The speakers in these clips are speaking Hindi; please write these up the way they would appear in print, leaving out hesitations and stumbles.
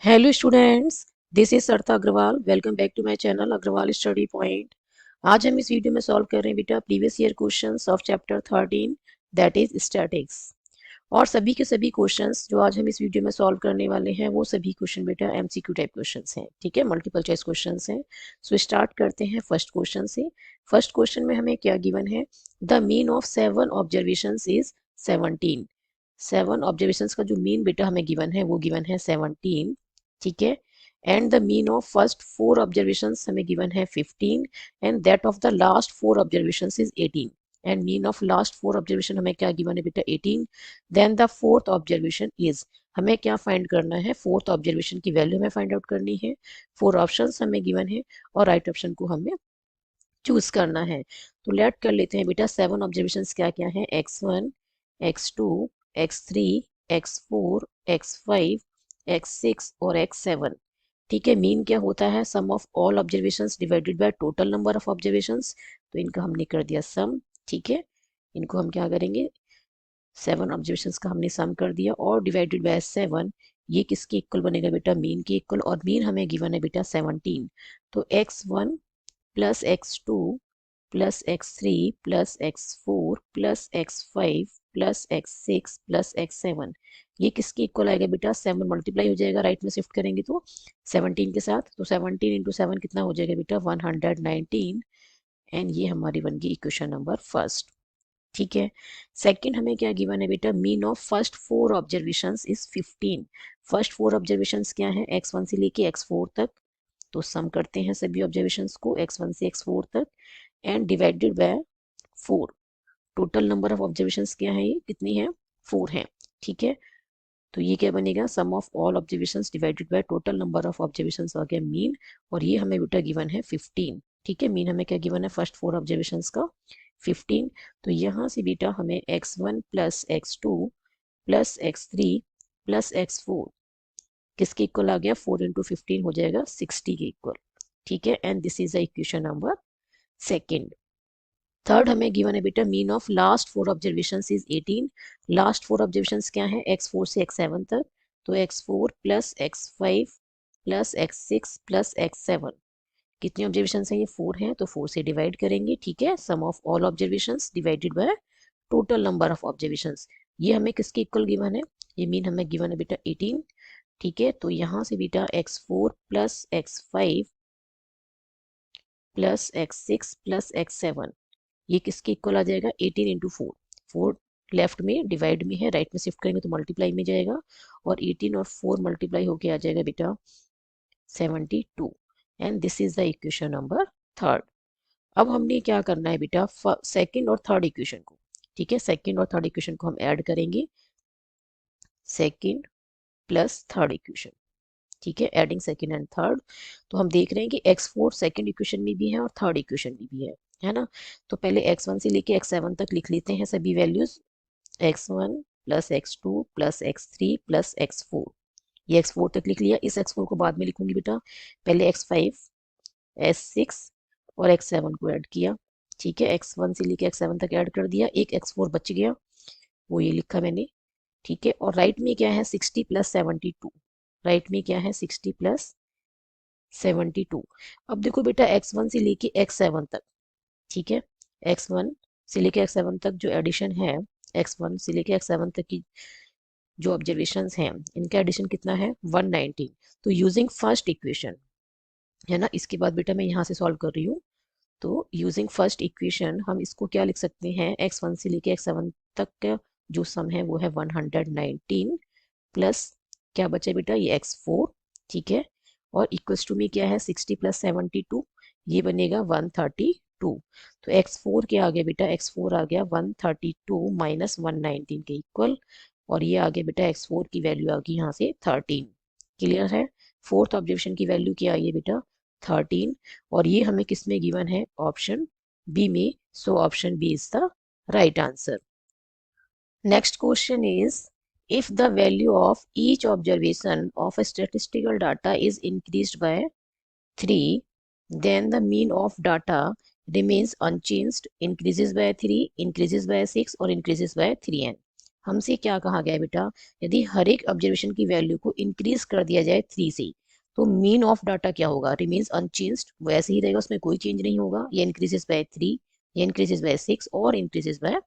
Hello students, this is Sarita Agrawal. Welcome back to my channel Agrawal study point. आज हम इस वीडियो में सॉल्व कर रहे हैं बेटा previous year questions of chapter 13 that is statics. और सभी के सभी क्वेश्चंस जो आज हम इस वीडियो में सॉल्व करने वाले हैं वो सभी क्वेश्चन बेटा एमसीक्यू टाइप क्वेश्चंस हैं, ठीक है, मल्टीपल चॉइस क्वेश्चंस हैं। सो स्टार्ट करते हैं फर्स्ट क्वेश्चन से। फर्स्ट क्वेश्चन में हमें क्या गिवन है? The mean of 7 observations is 17। 7 observations का जो मीन बेटा हमें गिवन है वो गिवन है 17, ठीक है। And the mean of first 4 observations हमें गिवन है 15 and that of the last 4 observations is 18। And mean of last 4 observation हमें क्या गिवन है बेटा? 18। Then the fourth observation is, हमें क्या फाइंड करना है? फोर्थ ऑब्जर्वेशन की वैल्यू हमें फाइंड आउट करनी है। 4 ऑप्शंस हमें गिवन है और राइट ऑप्शन को हमें चूज करना है। तो लेट कर लेते हैं बेटा 7 ऑब्जर्वेशंस क्या क्या है? x1, x2, x3, x4, x5, x6 और x7। ठीक है। मीन क्या होता है? Sum of all observations divided by total number of observations. तो इनका हमने कर दिया सम, ठीक है। इनको हम क्या करेंगे? 7 ऑब्जर्वेशंस का हमने सम कर दिया और डिवाइडेड बाय 7। ये किसके इक्वल बनेगा बेटा? मीन के इक्वल। और मीन हमें गिवन है बेटा 17। तो x1 plus x2 plus x3 plus x4 plus x5 plus x6 plus x7, ये किसके इक्वल आएगा बेटा? 7 मल्टीप्लाई हो जाएगा, राइट में शिफ्ट करेंगे तो 17 के साथ। तो 17 इंटू 7 कितना हो जाएगा बेटा? 119। एंड ये हमारी बन गई इक्वेशन नंबर फर्स्ट, ठीक है। सेकंड हमें क्या गिवन है बेटा? Mean of first 4 observations is 15। First 4 observations क्या है? x1 से लेके x4 तक। तो सम करते हैं सभी ऑब्जर्वेशंस को x1 से x4 तक and divided by 4। Total number of observations क्या है? ये कितनी है? 4 है, ठीक है। तो ये क्या बनेगा? Sum of all observations divided by total number of observations आ गया मीन। और ये हमें बेटा गिवन है 15, ठीक है। मीन हमें क्या गिवन है? फर्स्ट 4 ऑब्जर्वेशंस का 15। तो यहाँ से बेटा हमें x1 plus x2 plus x3 plus x4 किसके इक्वल आ गया? 4 इंटू 15 हो जाएगा 60 के इक्वल, ठीक है। And this is the equation number second. Third हमें गिवन है बेटा mean of last 4 observations is 18। Last 4 observations क्या है? x4 से x7 तक। तो x4 plus x5 plus x6 plus x7, कितनी ऑब्जर्वेशंस हैं? ये 4 हैं, तो 4 से डिवाइड करेंगे, ठीक है। Sum of all observations divided by total number of observations. ये हमें किसके इक्वल गिवन है? ये मीन हमें गिवन है बेटा 18, ठीक है। तो यहाँ से बेटा x4 plus x5 plus x6 plus x7, ये किसके इक्वल आ जाएगा? 18 इंटू 4। 4 लेफ्ट में डिवाइड में है, राइट में शिफ्ट करेंगे तो मल्टीप्लाई में जाएगा। और 18 और 4 मल्टीप्लाई होके आ जाएगा बेटा 72। And this is the equation number third. अब हमने क्या करना है बेटा? सेकंड और थर्ड इक्वेशन को, ठीक है, सेकंड और थर्ड इक्वेशन को हम ऐड करेंगे। सेकंड प्लस थर्ड इक्वेशन, ठीक है, एडिंग सेकंड एंड थर्ड। तो हम देख रहे हैं कि x4 सेकंड इक्वेशन में भी है और थर्ड इक्वेशन में भी है ना। तो पहले x1 से लेके x7 तक लिख लेते हैं सभी values. x1 plus x2 plus x3 plus x4, ये x4 तक लिख लिया। इस x4 को बाद में लिखूंगी बेटा। पहले x5 s6 और x7 को ऐड किया, ठीक है। x1 से लेके x7 तक ऐड कर दिया, एक x4 बच गया, वो ये लिखा मैंने, ठीक है। और राइट में क्या है? 60 प्लस 72। राइट में क्या है? 60 प्लस 72। अब देखो बेटा x1 से लेके x7 तक, ठीक है, x1 से लेके x7 तक जो एडिशन है, x1 से लेके x7 तक की जो ऑब्जर्वेशंस हैं, इनका एडिशन कितना है? 119। तो यूजिंग फर्स्ट इक्वेशन, है ना, इसके बाद बेटा मैं यहाँ से सॉल्व कर रही हूँ। तो यूजिंग फर्स्ट इक्वेशन हम इसको क्या लिख सकते हैं? x1 से लेके x7 तक का जो सम है वो है 119 प्लस क्या बचा बेटा? ये x4, ठीक है। और इक्वल्स टू में क्या है? 60 प्लस 72, ये बनेगा 132। तो x4 क्या आ गया बेटा? x4 आ गया 132 माइनस 119 के इक्वल। और ये आ गया बेटा x4 की वैल्यू आ गई यहाँ से 13। क्लियर है? फोर्थ ऑब्जर्वेशन की वैल्यू क्या आई है बेटा? 13। और ये हमें किस में गिवन है? ऑप्शन बी में। So option B is the right answer. Next question is, if the value of each observation of a statistical data is increased by 3, then the mean of data remains unchanged, increases by 3, increases by 6 or increases by 3n. हमसे क्या कहा गया है बेटा, यदि हर एक ऑब्जर्वेशन की वैल्यू को इंक्रीज कर दिया जाए 3 से, तो मीन ऑफ डाटा क्या होगा, रिमेन्स अनचेंज्ड, वैसे ही रहेगा, उसमें कोई चेंज नहीं होगा। ये इंक्रीजेस बाय 3, ये इंक्रीजेस बाय 6 और इंक्रीजेस बाय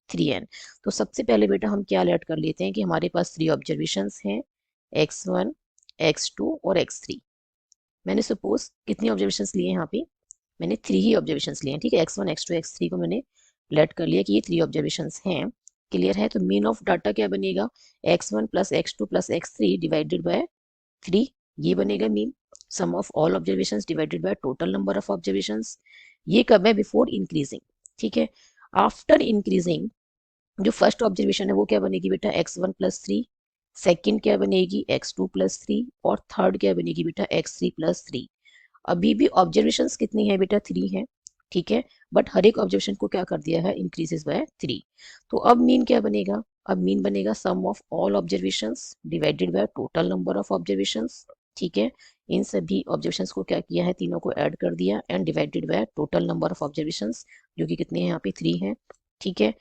3n। तो सबसे पहले बेटा हम क्या अलर्ट कर लेते हैं कि हमारे पास 3 ऑब्जर्वेशंस हैं, x1, x2 और x3। मैंने सपोज कितनी ऑब्जर्वेशंस लिए हैं यहाँ पे, मैंने 3 ही ऑब्जर्वेशंस लिए हैं, ठीक है। x1, x2, x3 को मैंने लेट कर लिया कि ये 3 ऑब्जर्वेशंस हैं। क्लियर है। तो मीन ऑफ डाटा क्या बनेगा, x1 plus x2 plus x3 divided by 3, ये बनेगा मीन। Sum of all observations divided by total number of observations. ये कब है, बिफोर इंक्रीजिंग, ठीक है। आफ्टर इंक्रीजिंग जो फर्स्ट ऑब्जर्वेशन है वो क्या बनेगी बेटा, x1 प्लस 3, सेकेंड क्या बनेगी x2 प्लस 3 और थर्ड क्या बनेगी बेटा x3 प्लस 3। अभी भी ऑब्जर्वेशंस कितनी है बेटा, 3 है, ठीक है। बट हर एक ऑब्जर्वेशन को क्या कर दिया है, इंक्रीजेस बाय 3। तो अब मीन क्या बनेगा, अब मीन बनेगा sum of all observations divided by total number of observations, ठीक है। इन सभी ऑब्जर्वेशंस को क्या किया है, तीनों को ऐड कर दिया and divided by total number of observations, जो कि कितने हैं यहाँ पे 3 है, ठीक है।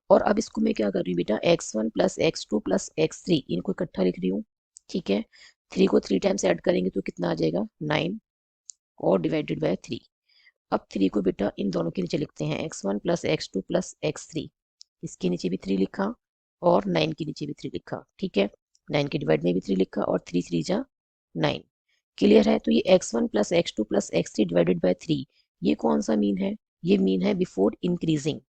और अब इसको मैं क्या कर रही हूँ बेटा, x1 plus x2 plus x3 इनको इकट्ठा लिख रही हूँ, ठीक है। 3 को 3 टाइम्स ऐड करेंगे तो कितना आ जाएगा, 9 और डिवाइडेड बाय 3। अब 3 को बेटा इन दोनों के नीचे लिखते हैं, x1 plus x2 plus x3, इसके नीचे भी 3 लिखा और 9 के नीचे भी 3 लिखा, ठीक है। 9 के डिवाइड में भी 3 लिखा और 3 3 जा 9। क्लियर है। तो ये x1 plus x2 plus x3 divided by 3, ये कौन सा मीन है, ये मीन है बिफोर इंक्रीजिंग,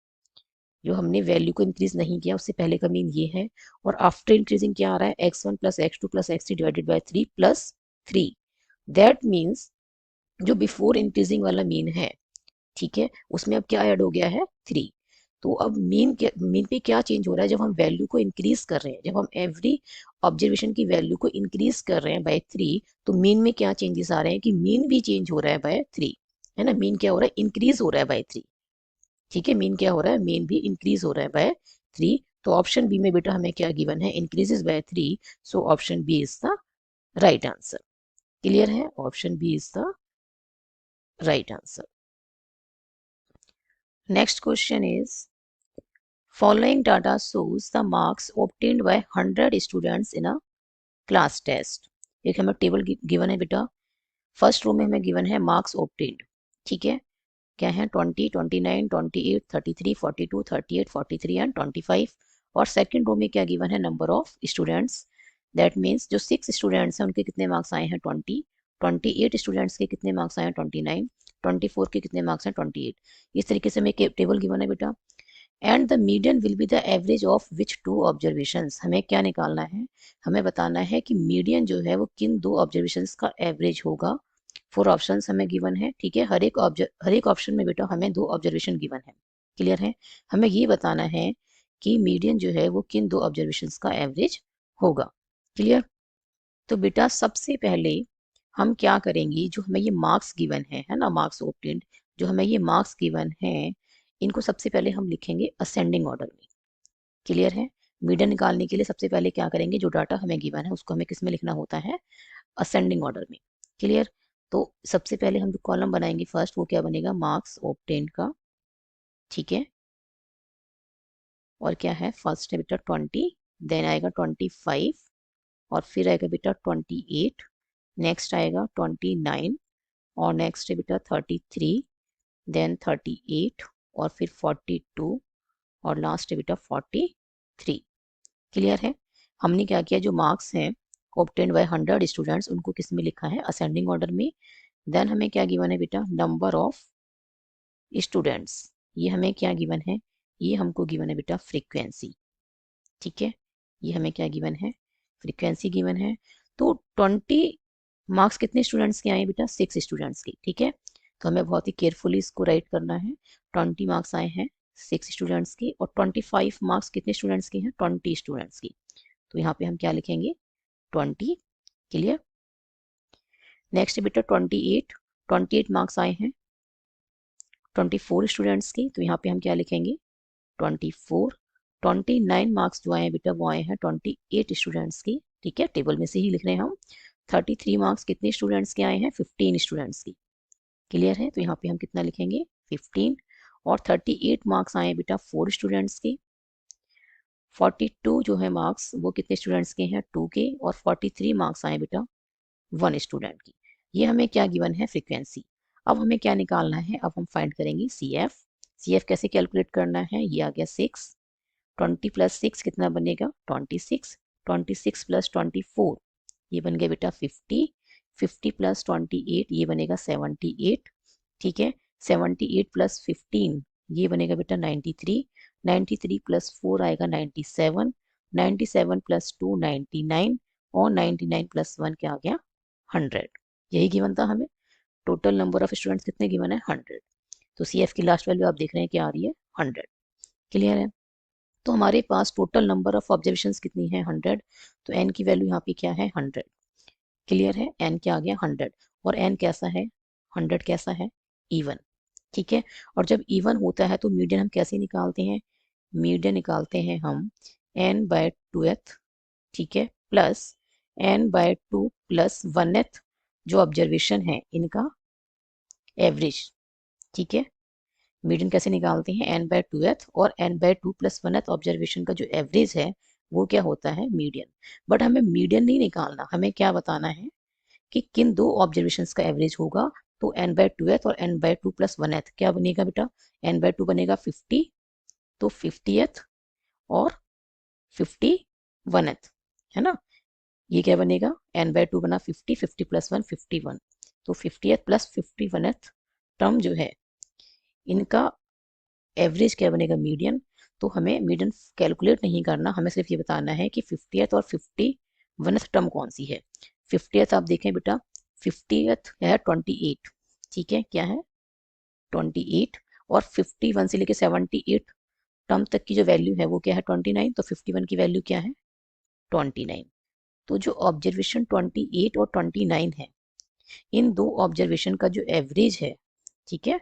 जो हमने वैल्यू को इंक्रीज नहीं किया उससे पहले का मीन ये है। और आफ्टर इंक्रीजिंग क्या आ रहा है, x1 plus x2 plus x3 divided by 3 plus 3। That means जो बिफोर इंक्रीजिंग वाला मीन है, ठीक है, उसमें अब क्या ऐड हो गया है, 3। तो अब मीन पे क्या चेंज हो रहा है, जब हम वैल्यू को इंक्रीज कर रहे हैं, जब हम एवरी ऑब्जर्वेशन की वैल्यू को इंक्रीज कर रहे हैं बाय 3, तो मीन में क्या चेंजेस आ रहे हैं कि मीन भी चेंज हो रहा है बाय 3, है ना। मीन क्या हो रहा है, इंक्रीज हो रहा है बाय 3, ठीक है। मीन क्या हो रहा है, मीन भी इंक्रीज हो रहा है बाय 3। तो ऑप्शन बी में बेटा हमें क्या गिवन है, increases by 3। So option B is the right answer. Clear है, option B is the right answer. Next question is, following data shows the marks obtained by 100 students in a class test। एक हमें टेबल गिवन है बेटा, फर्स्ट रो में हमें गिवन है मार्क्स ऑब्टेन्ड, ठीक है। क्या है, 20, 29, 28, 33, 42, 38, 43 एंड 25। और सेकंड रो में क्या गिवन है, number of students. That means जो 6 स्टूडेंट्स हैं उनके कितने मार्क्स आए हैं, 20, 28 स्टूडेंट्स के कितने मार्क्स आए हैं, 29, 24 के कितने मार्क्स हैं, 28। इस तरीके से हमें टेबल गिवन है बेटा। And the median will be the average of which 2 observations. हमें क्या निकालना है, हमें बताना है कि मीडियन जो है वो किन 2 ऑब्जर्वेशंस का एवरेज होगा। 4 ऑप्शंस हमें गिवन है, ठीक है। हर एक ऑप्शन में बेटा हमें 2 ऑब्जर्वेशन गिवन है। क्लियर है। हमें ये बताना है कि मीडियन जो है वो किन 2 ऑब्जर्वेशंस का एवरेज होगा। क्लियर। तो बेटा सबसे पहले हम क्या करेंगे, जो हमें ये मार्क्स गिवन है ना, मार्क्स ऑब्टेन्ड, जो हमें ये मार्क्स गिवन है, इनको सबसे पहले हम लिखेंगे असेंडिंग ऑर्डर में। क्लियर है। मीडियन निकालने के लिए सबसे पहले क्या करेंगे, जो डाटा हमें गिवन है उसको हमें किस में लिखना होता है, असेंडिंग ऑर्डर में। क्लियर। तो सबसे पहले हम जो कॉलम बनाएंगे फर्स्ट, वो क्या बनेगा, मार्क्स ऑब्टेन्ड का, ठीक है। और क्या है, फर्स्ट है बेटा 20, देन आएगा 25, और फिर आएगा बेटा 28, नेक्स्ट आएगा 29, और नेक्स्ट है बेटा 33, देन 38, और फिर 42, और लास्ट है बेटा 43। क्लियर है। हमने क्या किया, जो मार्क्स हैं ऑब्टेन्ड बाय 100 स्टूडेंट्स, उनको किस में लिखा है, असेंडिंग ऑर्डर में। देन हमें क्या गिवन है बेटा, नंबर ऑफ स्टूडेंट्स। ये हमें क्या गिवन है, ये हमको गिवन है बेटा फ्रीक्वेंसी, ठीक है। ये हमें क्या गिवन है, फ्रीक्वेंसी गिवन है। तो 20 मार्क्स कितने स्टूडेंट्स के आए बेटा, 6 स्टूडेंट्स के, ठीक है। तो हमें बहुत ही केयरफुली इसको राइट करना है। 20 मार्क्स आए हैं 6 स्टूडेंट्स की, और 25 मार्क्स कितने स्टूडेंट्स के हैं, 20 स्टूडेंट्स की। तो यहाँ पे हम क्या लिखेंगे, 20। क्लियर। नेक्स्ट बेटा 28 मार्क्स आए हैं 24 स्टूडेंट्स की, तो यहाँ पे हम क्या लिखेंगे, 24। 29 मार्क्स जो आए हैं बेटा, वो आए हैं 28 स्टूडेंट्स की, ठीक है, टेबल में से ही लिख रहे हैं हम। 33 मार्क्स कितने स्टूडेंट्स के आए हैं, 15 स्टूडेंट्स की। क्लियर है। तो यहाँ पे हम कितना लिखेंगे, 15। और 38 मार्क्स आए हैं बेटा 4 स्टूडेंट्स की। 42 जो है मार्क्स वो कितने स्टूडेंट्स के हैं, 2 के, और 43 मार्क्स आए बेटा 1 स्टूडेंट की। ये हमें क्या गिवन है, फ्रीक्वेंसी। अब हमें क्या निकालना है, अब हम फाइंड करेंगे CF। CF कैसे कैलकुलेट करना है, ये आ गया 6, 20 प्लस 6 कितना बनेगा 26, 26 प्लस 24 ये बन गया बेटा 50, 50 प्लस 28 ये बनेगा 78, ठीक है। 78 प्लस 15 ये बनेगा बेटा 93, 93 प्लस 4 आएगा 97, 97 प्लस 2 99, और 99 प्लस 1 क्या आ गया 100। यही गिवन था हमें। टोटल नंबर ऑफ स्टूडेंट्स कितने गिवन है 100। तो CF की लास्ट वैल्यू आप देख रहे हैं क्या आ रही है 100। क्लियर है। तो हमारे पास टोटल नंबर ऑफ ऑब्जर्वेशंस कितनी है 100। तो n की वैल्यू यहाँ पे क्या है 100। क्लियर है, n क्या आ गया 100। और n कैसा है 100 कैसा है इवन, ठीक है। और जब इवन होता है तो मीडियन हम कैसे निकालते हैं, मीडियन निकालते हैं हम n/2th, ठीक है, प्लस n/2 प्लस 1th जो ऑब्जर्वेशन है इनका एवरेज, ठीक है। मीडियन कैसे निकालते हैं n/2th, और n/2 प्लस 1th ऑब्जर्वेशन का जो एवरेज है वो क्या होता है मीडियन। बट हमें मीडियन नहीं निकालना, हमें क्या बताना है कि किन दो ऑब्जर्वेशंस का एवरेज होगा। तो n/2th और n/2 प्लस 1th क्या बनेगा बेटा, n/2 बनेगा 50, तो 50th और 51th, है ना। ये क्या बनेगा n/2 बना 50, 50 प्लस 1 51, तो 50th प्लस 51th टर्म जो है इनका एवरेज क्या बनेगा मीडियन। तो हमें मीडियन कैलकुलेट नहीं करना, हमें सिर्फ ये बताना है कि 50th और 51th टर्म कौन सी है। 50th आप देखें बेटा, 50th है 28, ठीक है, क्या है 28, और 51 से लेके 78 टर्म तक की जो वैल्यू है वो क्या है 29, तो 51 की वैल्यू क्या है 29। तो जो ऑब्जर्वेशन 28 और 29 है, इन दो ऑब्जर्वेशन का जो एवरेज है, ठीक है,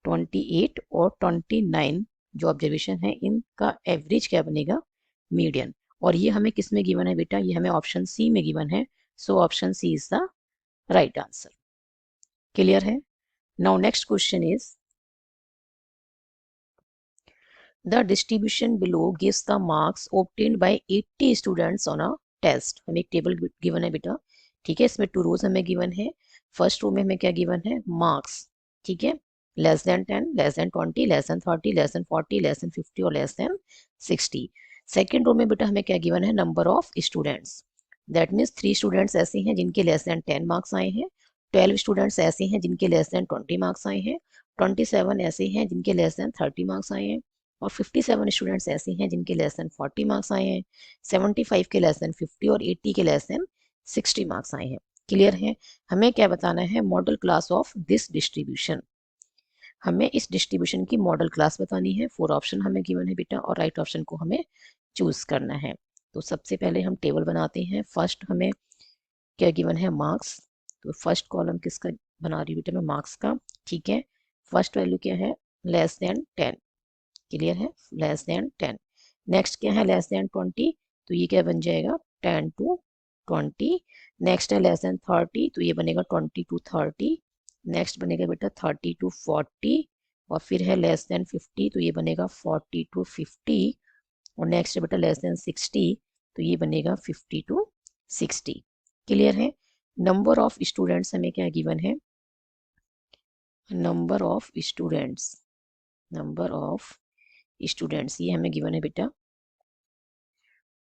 28 और 29 जो ऑब्जर्वेशन है इनका एवरेज क्या बनेगा मीडियन। और ये हमें किस में गिवन है बेटा, ये हमें ऑप्शन सी में गिवन है। So option C is the right answer. Clear है। Now next question is the distribution below gives the marks obtained by 80 students on a test. हमें एक टेबल गिवन है बेटा, ठीक है, इसमें 2 रोज हमें गिवन है। फर्स्ट रो में हमें क्या गिवन है मार्क्स, ठीक है, less than 10, less than 20, less than 30, less than 40, less than 50 और लेस देन 60। सेकेंड रो में बेटा हमें क्या गिवन है number of students. That means 3 students ऐसे हैं जिनके लेस देन 10 मार्क्स आए हैं, 12 स्टूडेंट्स ऐसे हैं जिनके लेस देन 20 मार्क्स आए हैं, 27 ऐसे हैं जिनके लेस देन 30 मार्क्स आए हैं, और 57 स्टूडेंट्स ऐसे हैं जिनके लेस देन 40 मार्क्स आए हैं, 75 के लेस देन 50 और 80 के लेस देन 60 मार्क्स आए हैं। क्लियर है। हमें क्या बताना है model class of this distribution. हमें इस डिस्ट्रीब्यूशन की मॉडल क्लास बतानी है। 4 ऑप्शन हमें गिवन है बेटा, और राइट ऑप्शन को हमें चूज करना है। तो सबसे पहले हम टेबल बनाते हैं। फर्स्ट हमें क्या गिवन है मार्क्स, तो फर्स्ट कॉलम किसका बना रही हूँ बेटा मैं मार्क्स का, ठीक है। फर्स्ट वैल्यू क्या है लेस देन 10, क्लियर है, लेस देन 10। नेक्स्ट क्या है लेस देन 20, तो ये क्या बन जाएगा 10 to 20। नेक्स्ट है लेस देन 30, तो ये बनेगा 20 to 30। नेक्स्ट बनेगा बेटा 30 to 40, और फिर है लेस देन 50, तो ये बनेगा 40 to 50। और नेक्स्ट है बेटा लेस देन 60, तो ये बनेगा 50 to 60। क्लियर है। नंबर ऑफ स्टूडेंट्स हमें क्या गिवन है, number of students, number of students ये हमें गिवन है बेटा।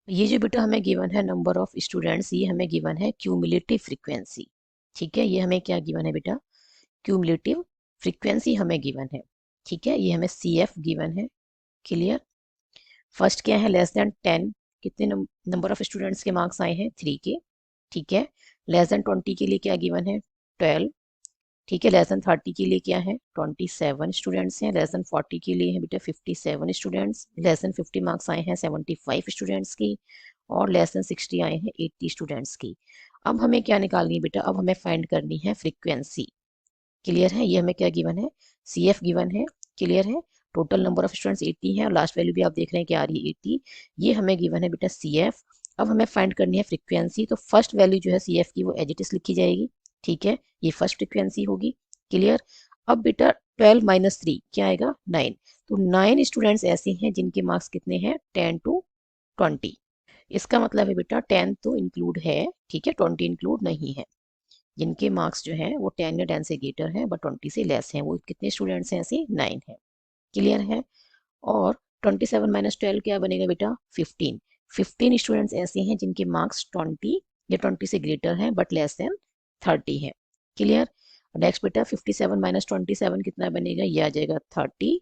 ये जो बेटा हमें गिवन है नंबर ऑफ स्टूडेंट्स, ये हमें गिवन है क्यूमुलेटिव फ्रीक्वेंसी, ठीक है। ये हमें क्या गिवन है बेटा क्यूमुलेटिव फ्रीक्वेंसी हमें गिवन है, ठीक है। ये हमें CF गिवन है। क्लियर। फर्स्ट क्या है लेस देन 10, कितने नंबर ऑफ स्टूडेंट्स के मार्क्स आए हैं 3 के, ठीक है। लेस देन 20 के लिए क्या गिवन है 12, ठीक है। लेस देन 30 के लिए क्या है 27 स्टूडेंट्स हैं। लेस देन 40 के लिए है बेटा 57 स्टूडेंट्स। लेस देन 50 मार्क्स आए हैं 75 स्टूडेंट्स की, और लेस देन 60 आए हैं 80 स्टूडेंट्स की। अब हमें क्या निकालनी है बेटा, अब हमें फाइंड करनी है फ्रीक्वेंसी। क्लियर है। ये हमें क्या गिवन है CF गिवन है। क्लियर है। टोटल नंबर ऑफ स्टूडेंट्स 80 है, और लास्ट वैल्यू भी आप देख रहे हैं क्या आ रही है 80। ये हमें गिवन है बेटा CF। अब हमें फाइंड करनी है फ्रीक्वेंसी। तो फर्स्ट वैल्यू जो है CF की वो एज इट इज लिखी जाएगी, ठीक है। ये फर्स्ट फ्रीक्वेंसी होगी। क्लियर। अब बेटा 12 - 3 क्या आएगा 9, तो 9 स्टूडेंट्स ऐसे हैं जिनके मार्क्स कितने हैं 10 to 20। इसका मतलब है बेटा 10 तो इंक्लूड है, ठीक है, 20 इंक्लूड नहीं है। जिनके मार्क्स जो है वो 10 या 10 से ग्रेटर है बट 20 से लेस है, वो कितने स्टूडेंट्स हैं ऐसे? 9 है। क्लियर है? और 27 - 12 क्या बनेगा बेटा? 15। 15 स्टूडेंट्स ऐसे हैं जिनके मार्क्स 20 या 20 से ग्रेटर हैं बट लेस देन 30 है। क्लियर? नेक्स्ट बेटा 57 - 27 कितना बनेगा? ये आ जाएगा 30।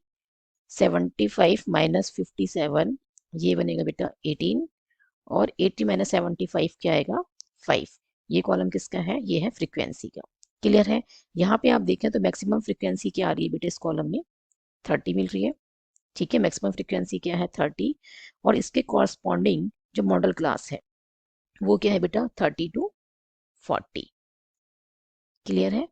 75 - 57 ये बनेगा बेटा 18। और 80 - 75 क्या आएगा? 5। ये कॉलम किसका है? ये है फ्रीक्वेंसी का। क्लियर है? यहाँ पे आप देखें तो मैक्सिमम फ्रीक्वेंसी क्या आ रही है बेटा इस कॉलम में? 30 मिल रही है। ठीक है, मैक्सिमम फ्रीक्वेंसी क्या है? 30। और इसके कॉरस्पॉन्डिंग जो मॉडल क्लास है वो क्या है बेटा? 30 to 40। क्लियर है?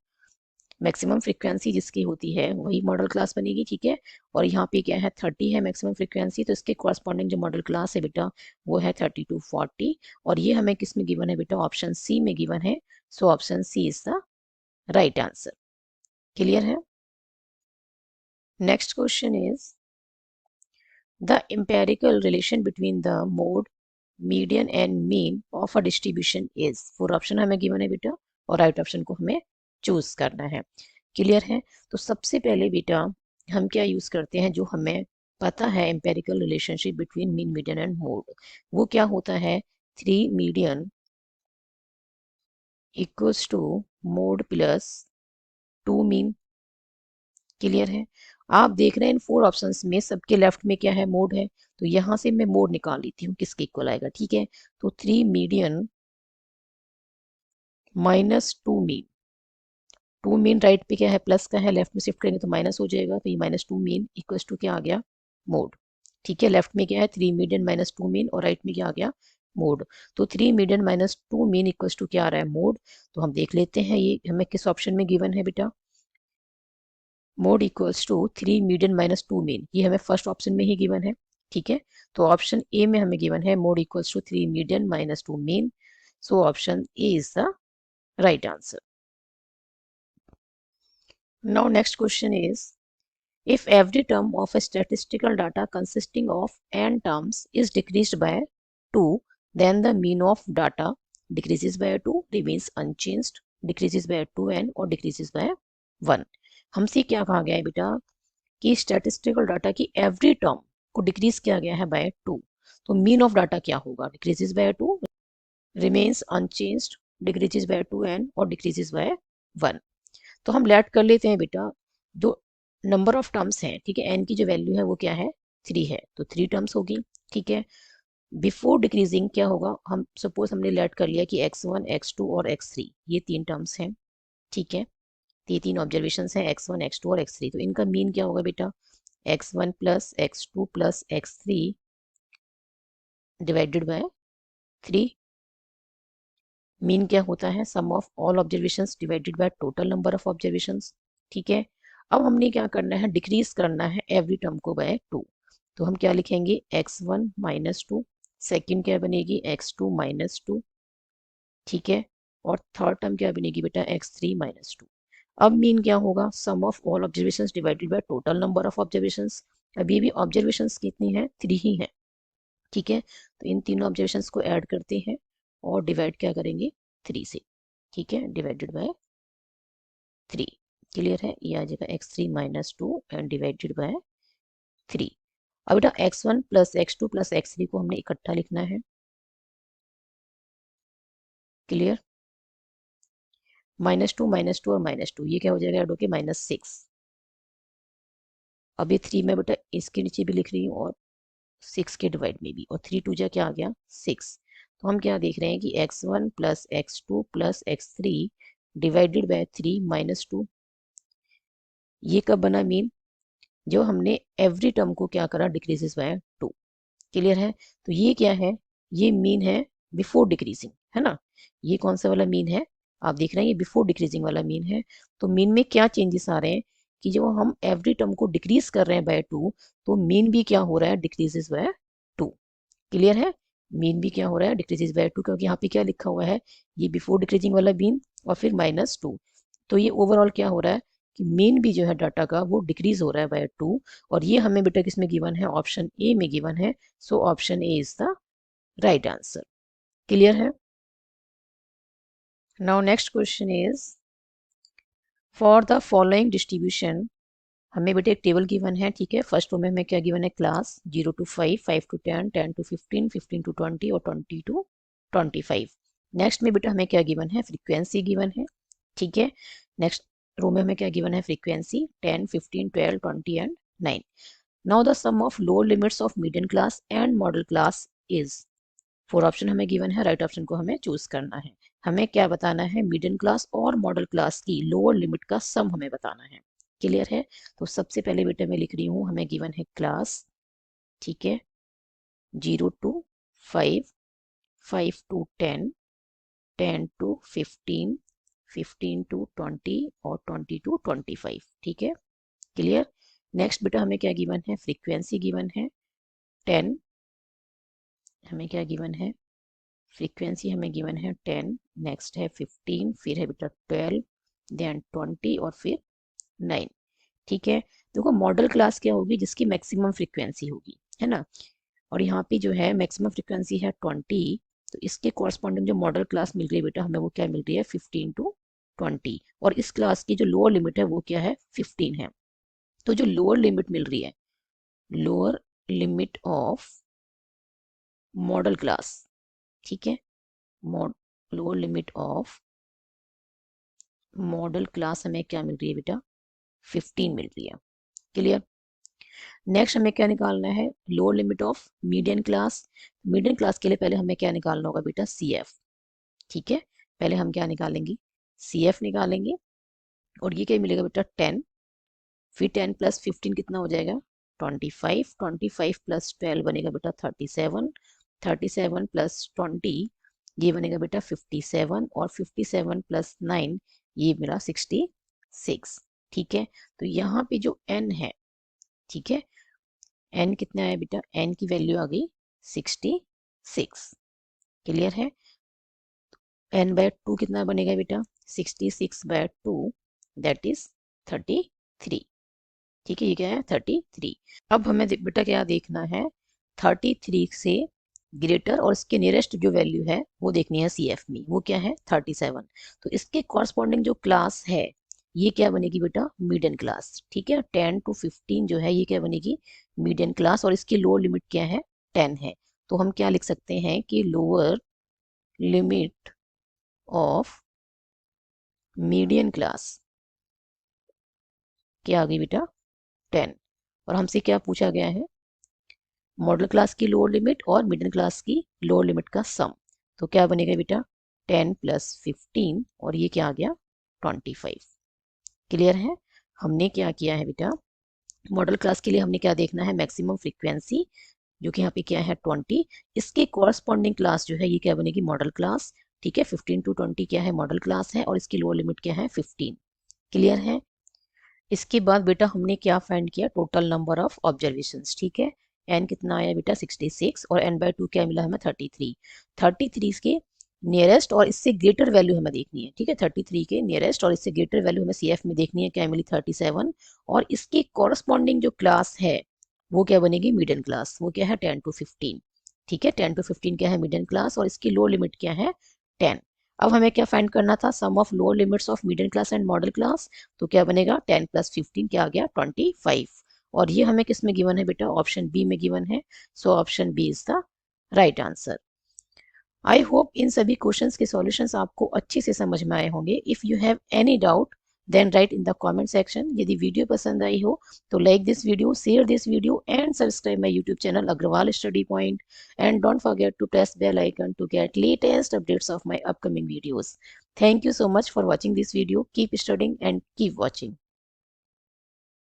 मैक्सिमम फ्रीक्वेंसी जिसकी होती है वही मॉडल क्लास बनेगी। ठीक है, और यहाँ पे क्या है? 30 है मैक्सिमम फ्रीक्वेंसी, तो इसके कॉरस्पॉन्डिंग जो मॉडल क्लास है बेटा वो है 30 to 40। और ये हमें किस में गिवन है बेटा? ऑप्शन सी में गिवन है। So option C is the right answer. Clear है? Next question is the empirical relation between the mode, median and mean of a distribution is। 4 option हमें गिवन है बेटा और राइट ऑप्शन को हमें चूज करना है। क्लियर है? तो सबसे पहले बेटा हम क्या यूज करते हैं, जो हमें पता है empirical relationship between mean, median and mode, वो क्या होता है? 3 median equals to mode plus 2 mean. Clear है? आप देख रहे हैं इन 4 ऑप्शंस में सबके लेफ्ट में क्या है? मोड है। तो यहां से मैं मोड निकाल लेती हूँ किसके इक्वल आएगा। ठीक है, तो 3 मीडियन -2 मीन। 2 मीन राइट पे क्या है? प्लस का है, लेफ्ट में शिफ्ट करेंगे तो माइनस हो जाएगा, तो ये -2 मीन इक्वल्स टू क्या आ गया? मोड। ठीक है, लेफ्ट में क्या है? 3 मीडियन -2 मीन और राइट में क्या आ गया? मोड। तो 3 मीडियन -2 मीन इक्वल्स टू क्या आ रहा है? मोड। तो हम देख लेते हैं ये हमें किस ऑप्शन में गिवन है बेटा। Mode equals to 3 median -2 mean, ये हमें फर्स्ट ऑप्शन में ही गिवन है। ठीक है, तो ऑप्शन ए में हमें गिवन है mode equals to 3 median -2 mean. So option A is the right answer. Now next question is, if every term of a statistical data consisting of n terms is decreased by 2, then the mean of data decreases by 2, remains unchanged, decreases by 2n और decreases by 1। हमसे क्या कहा गया है बेटा कि स्टैटिस्टिकल डाटा की एवरी टर्म को डिक्रीज किया गया है बाय 2, तो मीन ऑफ डाटा क्या होगा? Decreases by 2, remains unchanged, decreases by 2n और डिक्रीजेस बाय 1। तो हम लेट कर लेते हैं बेटा, जो नंबर ऑफ टर्म्स हैं, ठीक है, एन की जो वैल्यू है वो क्या है? 3 है, तो 3 टर्म्स होगी। ठीक है, बिफोर डिक्रीजिंग क्या होगा? हम सपोज हमने लेट कर लिया कि x1 x2 और x3 ये 3 टर्म्स हैं। ठीक है, तो ये 3 ऑब्जर्वेशन हैं, x1 x2 और x3, तो इनका मीन क्या होगा बेटा? x1 plus x2 plus x3 divided by 3। Mean क्या होता है? Sum of all observations divided by total number of observations. ठीक है, अब हमने क्या करना है? डिक्रीज करना है एवरी टर्म को बाय 2। तो हम क्या लिखेंगे? x1 -2, सेकेंड क्या बनेगी? x2 -2। ठीक है, और थर्ड टर्म क्या बनेगी बेटा? x3 -2। अब मीन क्या होगा? Sum of all observations divided by total number of observations. अभी भी ऑब्जर्वेशंस कितनी है? 3 ही है। ठीक है, तो इन तीनों ऑब्जर्वेशंस को ऐड करते हैं और डिवाइड क्या करेंगे? 3 से। ठीक है, डिवाइडेड बाय 3। क्लियर है? ये आ जाएगा x3 -2 एंड डिवाइडेड बाय 3। अब बेटा x1 plus x2 plus x3 को हमने इकट्ठा लिखना है। क्लियर? -2 और -2 ये क्या हो जाएगा? ऐड होके -6। अब ये 3 में बेटा इसके नीचे भी लिख रही हूँ और 6 के डिवाइड में भी, और 3 2 जा क्या आ गया? 6। तो हम क्या देख रहे हैं कि x1 plus x2 plus x3 divided by 3 -2, ये कब बना मीन? जो हमने एवरी टर्म को क्या करा? Decreases by 2। क्लियर है? तो ये क्या है? ये मीन है बिफोर डिक्रीजिंग, है ना? ये कौन सा वाला मीन है? आप देख रहे हैं ये बिफोर डिक्रीजिंग वाला मीन है। तो मीन में क्या चेंजेस आ रहे हैं कि जो हम एवरी टर्म को डिक्रीज कर रहे हैं बाय 2, तो मीन भी क्या हो रहा है? Decreases by 2। क्लियर है? मीन भी क्या हो रहा है? डिक्रीजेस बाय 2, क्योंकि यहाँ पे क्या लिखा हुआ है? ये बिफोर डिक्रीजिंग वाला मीन और फिर -2। तो ये ओवरऑल क्या हो रहा है कि मीन भी जो है डाटा का वो डिक्रीज हो रहा है बाय 2। और ये हमें बेटा किसमें गिवन है? ऑप्शन ए में गिवन है। So option A is the right answer. Clear है? Now next question is for the following distribution. हमें बेटे एक टेबल गिवन है, ठीक है। फर्स्ट रो में हमें क्या गिवन है, class 0 to 5, 5 to 10, 10 to 15, 15 to 20 और 20 to 25। नेक्स्ट में बेटा हमें क्या गिवन है, फ्रीक्वेंसी गिवन है, ठीक है। नेक्स्ट रो में हमें क्या गिवन है, frequency 10, 15, 12, 20 and 9। Now the sum of lower limits of median class and modal class is. Four option हमें गिवन है, राइट ऑप्शन को हमें चूज करना है। हमें क्या बताना है, मिडिल क्लास और मॉडल क्लास की लोअर लिमिट का सम हमें बताना है। क्लियर है? तो सबसे पहले बेटा मैं लिख रही हूँ, हमें गिवन है क्लास, ठीक है, 0 to 5, 5 to 10, 10 to 15, 15 to 20 और 20 to 25, ठीक है। क्लियर? नेक्स्ट बेटा हमें क्या गिवन है, फ्रीक्वेंसी गिवन है 10, हमें क्या गिवन है, फ्रीक्वेंसी हमें गिवन है 10, नेक्स्ट है 15, फिर है बेटा 12, देन 20 और फिर 9, ठीक है। देखो मॉडल क्लास क्या होगी, जिसकी मैक्सिमम फ्रीक्वेंसी होगी, है ना। और यहाँ पे जो है मैक्सिमम फ्रीक्वेंसी है 20, तो इसके कॉरस्पॉन्डिंग जो मॉडल क्लास मिल रही है बेटा हमें, वो क्या मिल रही है, 15 to 20। और इस क्लास की जो लोअर लिमिट है वो क्या है, 15 है। तो जो लोअर लिमिट मिल रही है, lower limit of model class, ठीक है, lower limit of model class हमें क्या मिल रही है बेटा, 15 मिल रही है। क्लियर? नेक्स्ट हमें क्या निकालना है, lower limit of median class. Median class के लिए पहले हमें क्या निकालना होगा बेटा, सी एफ, ठीक है। पहले हम क्या निकालेंगे, सी एफ निकालेंगे। और ये क्या मिलेगा बेटा, 10, फिर 10 प्लस 15 कितना हो जाएगा, 25, 25 प्लस 12 बनेगा बेटा 37, 37 प्लस 20 ये बनेगा बेटा 57, और 57 प्लस 9 ये मेरा 66, ठीक है। तो यहाँ पे जो n है, ठीक है, n कितना है बेटा, n की वैल्यू आ गई 66। क्लियर है? n बाय 2 कितना बनेगा बेटा, 66 बाय 2 दैट इज 33, ठीक है। ये क्या है, 33। अब हमें बेटा क्या देखना है, 33 से ग्रेटर और इसके नियरेस्ट जो वैल्यू है वो देखनी है सी एफ में, वो क्या है 37। तो इसके कॉरस्पॉन्डिंग जो क्लास है ये क्या बनेगी बेटा, मीडियन क्लास, ठीक है। 10 to 15 जो है ये क्या बनेगी, मीडियन क्लास, और इसकी लोअर लिमिट क्या है, 10 है। तो हम क्या लिख सकते हैं कि lower limit of median class क्या आ गई बेटा, 10। और हमसे क्या पूछा गया है, मॉडल क्लास की लोअर लिमिट और मिडिल क्लास की लोअर लिमिट का सम। तो क्या बनेगा बेटा, 10 प्लस 15 और ये क्या आ गया, 25। क्लियर है? हमने क्या किया है बेटा, मॉडल क्लास के लिए हमने क्या देखना है, मैक्सिमम फ्रीक्वेंसी जो कि यहाँ पे क्या है 20, इसके कॉरस्पॉन्डिंग क्लास जो है ये क्या बनेगी, मॉडल क्लास, ठीक है। 15 to 20 क्या है, मॉडल क्लास है, और इसकी लोअर लिमिट क्या है, 15। क्लियर है? इसके बाद बेटा हमने क्या फाइंड किया, टोटल नंबर ऑफ ऑब्जर्वेशंस, ठीक है। एन कितना आया बेटा 66, और एन बाय 2 क्या मिला हमें 33। 33 के नियरेस्ट और इससे ग्रेटर वैल्यू हमें देखनी है, ठीक है। 33 के नियरेस्ट और इससे ग्रेटर वैल्यू हमें सी एफ में देखनी है, क्या मिली 37। और इसके कॉरस्पॉन्डिंग जो क्लास है वो क्या बनेगी, मिडिल क्लास, वो क्या है 10 to 15, ठीक है। 10 to 15 क्या है, मिडिल क्लास, और इसकी लो लिमिट क्या है 10। अब हमें क्या फाइंड करना था, sum of lower limits of middle class and modal class. तो क्या बनेगा, 10 प्लस 15 क्या आ गया, 25। और ये हमें किस में गिवन है बेटा, ऑप्शन बी में गिवन है। So option B is the right answer. I hope इन सभी क्वेश्चंस के सॉल्यूशंस आपको अच्छे से समझ में आए होंगे। If you have any doubt then write in the comment section. यदि वीडियो पसंद आई हो तो like this video, share this video and subscribe my YouTube channel Agrawal study point, and don't forget to press bell icon to get latest updates of my upcoming videos. Thank you so much for watching this video. Keep studying and keep watching.